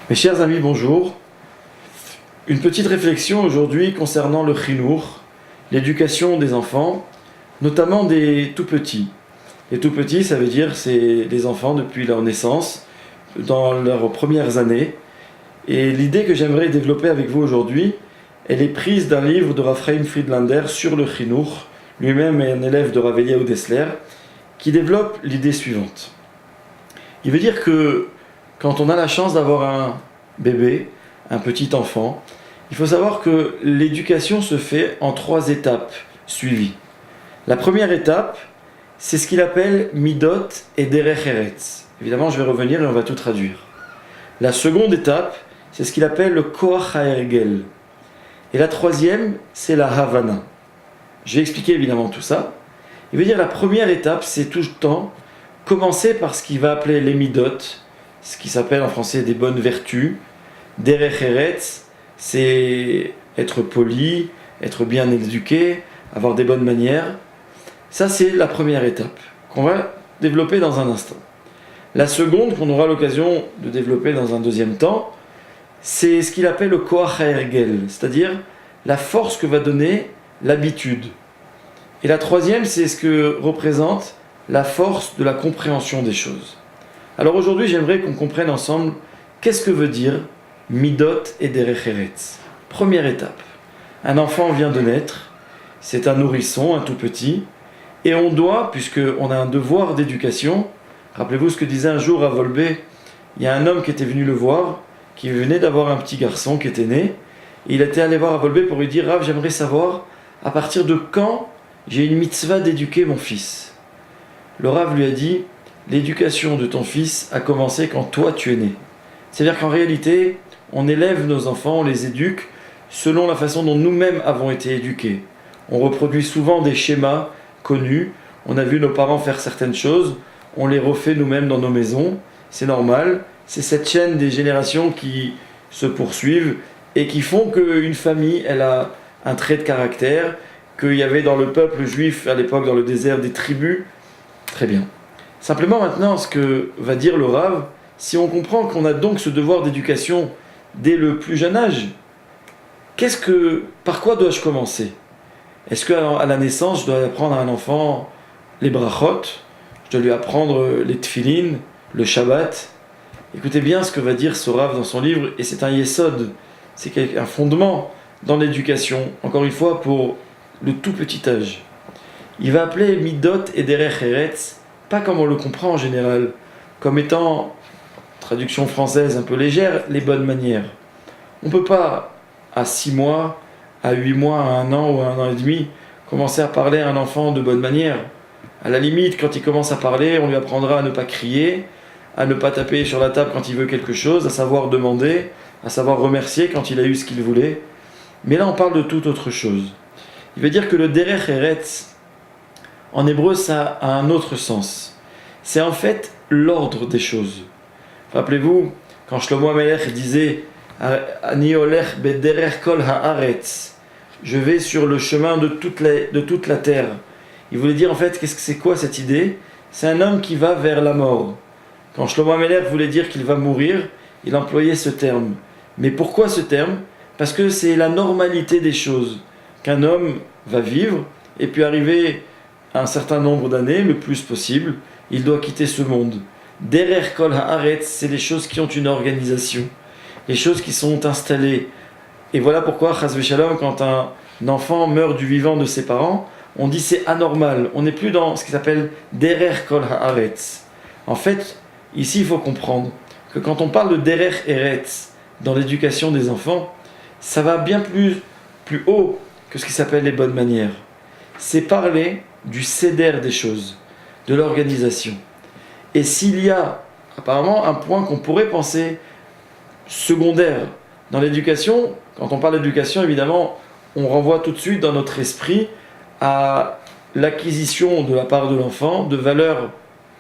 Mes chers amis, bonjour. Une petite réflexion aujourd'hui concernant le chinour, l'éducation des enfants, notamment des tout petits. Les tout petits, ça veut dire c'est les enfants depuis leur naissance, dans leurs premières années. Et l'idée que j'aimerais développer avec vous aujourd'hui, elle est prise d'un livre de Raphaël Friedlander sur le chinour, lui-même est un élève de Rav Eliyahu Dessler, qui développe l'idée suivante. Il veut dire que quand on a la chance d'avoir un bébé, un petit enfant, il faut savoir que l'éducation se fait en 3 étapes suivies. La première étape, c'est ce qu'il appelle Midot et Derech Eretz. Évidemment, je vais revenir et on va tout traduire. La seconde étape, c'est ce qu'il appelle le Koach HaErgel. Et la troisième, c'est la Havana. Je vais expliquer évidemment tout ça. Il veut dire la première étape, c'est tout le temps commencer par ce qu'il va appeler les Midot, ce qui s'appelle en français des bonnes vertus. Derech Eretz, c'est être poli, être bien éduqué, avoir des bonnes manières. Ça, c'est la première étape qu'on va développer dans un instant. La seconde, qu'on aura l'occasion de développer dans un deuxième temps, c'est ce qu'il appelle le Koach HaErgel, c'est-à-dire la force que va donner l'habitude. Et la troisième, c'est ce que représente la force de la compréhension des choses. Alors aujourd'hui, j'aimerais qu'on comprenne ensemble qu'est-ce que veut dire Midot et Derech Eretz. Première étape, un enfant vient de naître, c'est un nourrisson, un tout petit, et on doit, puisqu'on a un devoir d'éducation, rappelez-vous ce que disait un jour Rav Wolbe, il y a un homme qui était venu le voir, qui venait d'avoir un petit garçon qui était né, et il était allé voir Rav Wolbe pour lui dire « Rav, j'aimerais savoir à partir de quand j'ai une mitzvah d'éduquer mon fils ?» Le Rav lui a dit « L'éducation de ton fils a commencé quand toi tu es né. » C'est-à-dire qu'en réalité, on élève nos enfants, on les éduque selon la façon dont nous-mêmes avons été éduqués. On reproduit souvent des schémas connus, on a vu nos parents faire certaines choses, on les refait nous-mêmes dans nos maisons, c'est normal, c'est cette chaîne des générations qui se poursuivent et qui font qu'une famille, elle a un trait de caractère, qu'il y avait dans le peuple juif à l'époque dans le désert des tribus. Très bien. Simplement maintenant, ce que va dire le Rav, si on comprend qu'on a donc ce devoir d'éducation dès le plus jeune âge, par quoi dois-je commencer? Est-ce qu'à la naissance, je dois apprendre à un enfant les brachot, je dois lui apprendre les tfilin, le Shabbat? Écoutez bien ce que va dire ce Rav dans son livre, et c'est un yesod, c'est un fondement dans l'éducation, encore une fois pour le tout petit âge. Il va appeler Midot et Derech Eretz, pas comme on le comprend en général, comme étant, traduction française un peu légère, les bonnes manières. On ne peut pas, à 6 mois, à 8 mois, à 1 an ou à 1 an et demi, commencer à parler à un enfant de bonne manière. À la limite, quand il commence à parler, on lui apprendra à ne pas crier, à ne pas taper sur la table quand il veut quelque chose, à savoir demander, à savoir remercier quand il a eu ce qu'il voulait. Mais là, on parle de toute autre chose. Il veut dire que le Derech Eretz, en hébreu, ça a un autre sens. C'est en fait l'ordre des choses. Rappelez-vous, quand Shlomo HaMelech disait « Ani olech bederech kol haaretz » je vais sur le chemin de toute la terre. Il voulait dire en fait, c'est quoi cette idée? C'est un homme qui va vers la mort. Quand Shlomo HaMelech voulait dire qu'il va mourir, il employait ce terme. Mais pourquoi ce terme? Parce que c'est la normalité des choses. Qu'un homme va vivre, et puis arriver à un certain nombre d'années, le plus possible, il doit quitter ce monde. Derech kol haaretz, c'est les choses qui ont une organisation, les choses qui sont installées. Et voilà pourquoi, chas v'shalom, quand un enfant meurt du vivant de ses parents, on dit c'est anormal. On n'est plus dans ce qui s'appelle derech kol haaretz. En fait, ici, il faut comprendre que quand on parle de derech eretz dans l'éducation des enfants, ça va bien plus haut que ce qui s'appelle les bonnes manières. C'est parler du seder des choses, de l'organisation. Et s'il y a apparemment un point qu'on pourrait penser secondaire dans l'éducation, quand on parle d'éducation, évidemment, on renvoie tout de suite dans notre esprit à l'acquisition de la part de l'enfant de valeurs,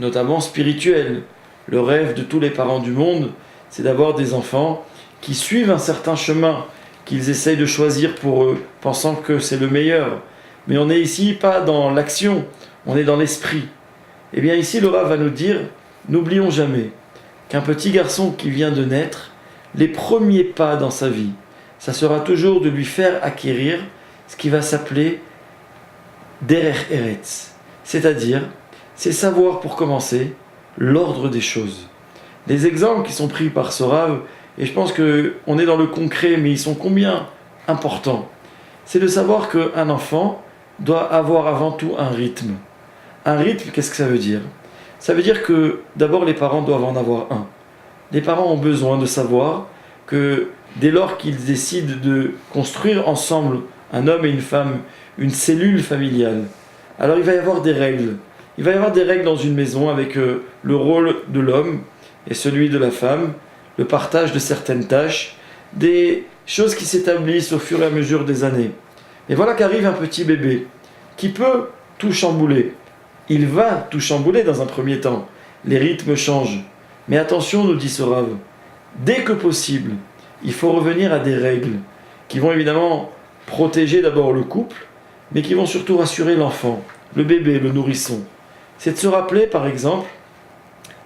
notamment spirituelles. Le rêve de tous les parents du monde, c'est d'avoir des enfants qui suivent un certain chemin, qu'ils essayent de choisir pour eux, pensant que c'est le meilleur. Mais on n'est ici pas dans l'action, on est dans l'esprit. Eh bien ici, le Rav va nous dire, n'oublions jamais qu'un petit garçon qui vient de naître, les premiers pas dans sa vie, ça sera toujours de lui faire acquérir ce qui va s'appeler Derech Eretz, c'est-à-dire, c'est savoir pour commencer l'ordre des choses. Les exemples qui sont pris par ce Rav, et je pense qu'on est dans le concret, mais ils sont combien importants, c'est de savoir qu'un enfant doit avoir avant tout un rythme. Un rythme, qu'est-ce que ça veut dire? Ça veut dire que d'abord les parents doivent en avoir un. Les parents ont besoin de savoir que dès lors qu'ils décident de construire ensemble, un homme et une femme, une cellule familiale, alors il va y avoir des règles. Il va y avoir des règles dans une maison avec le rôle de l'homme et celui de la femme, le partage de certaines tâches, des choses qui s'établissent au fur et à mesure des années. Et voilà qu'arrive un petit bébé qui peut tout chambouler. Il va tout chambouler dans un premier temps. Les rythmes changent. Mais attention, nous dit ce Rav, dès que possible, il faut revenir à des règles qui vont évidemment protéger d'abord le couple, mais qui vont surtout rassurer l'enfant, le bébé, le nourrisson. C'est de se rappeler, par exemple,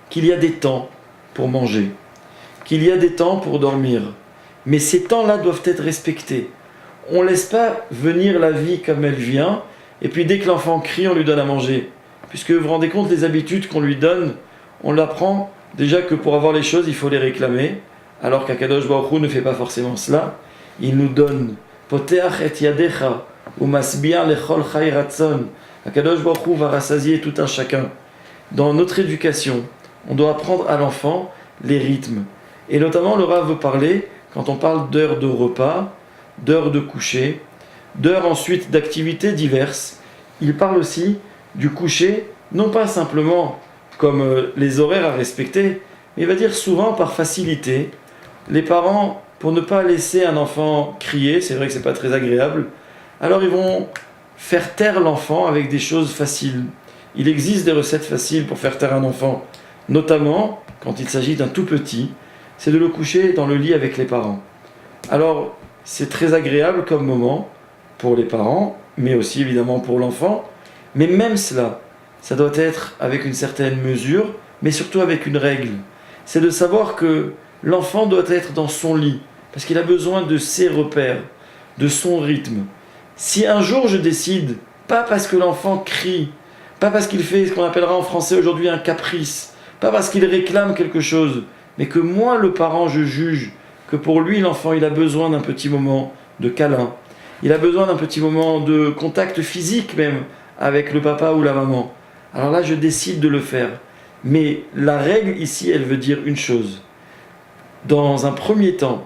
qu'il y a des temps pour manger, qu'il y a des temps pour dormir. Mais ces temps-là doivent être respectés. On ne laisse pas venir la vie comme elle vient, et puis dès que l'enfant crie, on lui donne à manger. Puisque vous vous rendez compte, les habitudes qu'on lui donne, on l'apprend déjà que pour avoir les choses, il faut les réclamer, alors qu'Akadosh Baruch Hu ne fait pas forcément cela. Il nous donne Poteach et yadecha ou masbiar lechol chai ratzon. Akadosh Baruch Hu va rassasier tout un chacun. Dans notre éducation, on doit apprendre à l'enfant les rythmes. Et notamment, le Rav veut parler, quand on parle d'heures de repas, d'heures de coucher, d'heures ensuite d'activités diverses, il parle aussi du coucher, non pas simplement comme les horaires à respecter, mais il va dire souvent par facilité. Les parents, pour ne pas laisser un enfant crier, c'est vrai que c'est pas très agréable, alors ils vont faire taire l'enfant avec des choses faciles. Il existe des recettes faciles pour faire taire un enfant, notamment quand il s'agit d'un tout petit, c'est de le coucher dans le lit avec les parents. Alors, c'est très agréable comme moment pour les parents, mais aussi évidemment pour l'enfant, mais même cela, ça doit être avec une certaine mesure, mais surtout avec une règle. C'est de savoir que l'enfant doit être dans son lit, parce qu'il a besoin de ses repères, de son rythme. Si un jour je décide, pas parce que l'enfant crie, pas parce qu'il fait ce qu'on appellera en français aujourd'hui un caprice, pas parce qu'il réclame quelque chose, mais que moi, le parent, je juge que pour lui, l'enfant, il a besoin d'un petit moment de câlin, il a besoin d'un petit moment de contact physique même avec le papa ou la maman. Alors là, je décide de le faire. Mais la règle ici, elle veut dire une chose. Dans un premier temps,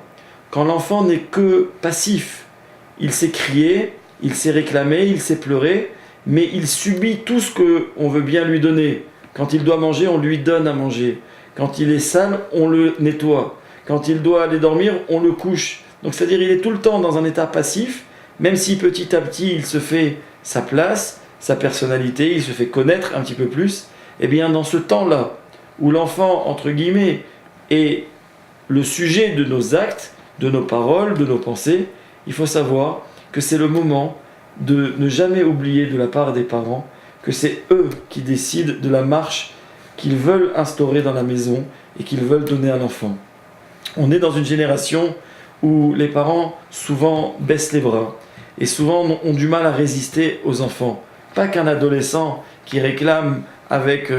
quand l'enfant n'est que passif, il sait crier, il sait réclamer, il sait pleurer, mais il subit tout ce qu'on veut bien lui donner. Quand il doit manger, on lui donne à manger. Quand il est sale, on le nettoie. Quand il doit aller dormir, on le couche. Donc c'est-à-dire il est tout le temps dans un état passif, même si petit à petit il se fait sa place, sa personnalité, il se fait connaître un petit peu plus, et bien dans ce temps-là, où l'enfant, entre guillemets, est le sujet de nos actes, de nos paroles, de nos pensées, il faut savoir que c'est le moment de ne jamais oublier de la part des parents que c'est eux qui décident de la marche qu'ils veulent instaurer dans la maison et qu'ils veulent donner à l'enfant. On est dans une génération où les parents souvent baissent les bras et souvent ont du mal à résister aux enfants. Pas qu'un adolescent qui réclame avec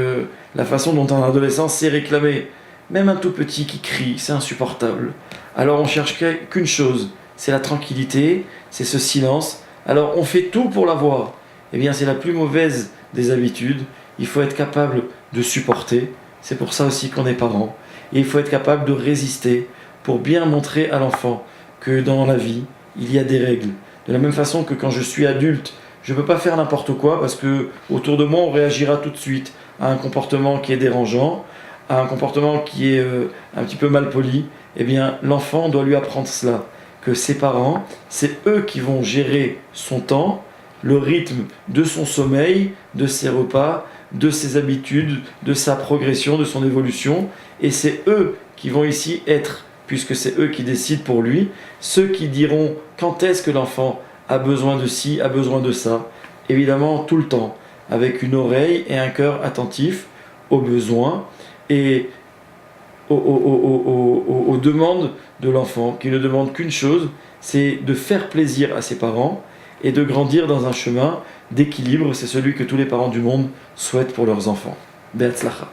la façon dont un adolescent sait réclamer. Même un tout petit qui crie, c'est insupportable. Alors on cherche qu'une chose, c'est la tranquillité, c'est ce silence. Alors on fait tout pour l'avoir. Eh bien c'est la plus mauvaise des habitudes. Il faut être capable de supporter. C'est pour ça aussi qu'on est parent. Et il faut être capable de résister pour bien montrer à l'enfant que dans la vie, il y a des règles. De la même façon que quand je suis adulte, je ne peux pas faire n'importe quoi parce que autour de moi, on réagira tout de suite à un comportement qui est dérangeant, à un comportement qui est un petit peu mal poli. Eh bien, l'enfant doit lui apprendre cela, que ses parents, c'est eux qui vont gérer son temps, le rythme de son sommeil, de ses repas, de ses habitudes, de sa progression, de son évolution, et c'est eux qui vont ici être, puisque c'est eux qui décident pour lui, ceux qui diront quand est-ce que l'enfant a besoin de ci, a besoin de ça, évidemment tout le temps, avec une oreille et un cœur attentifs aux besoins, et aux demandes de l'enfant, qui ne demande qu'une chose, c'est de faire plaisir à ses parents et de grandir dans un chemin d'équilibre. C'est celui que tous les parents du monde souhaitent pour leurs enfants. Be'atzlacha.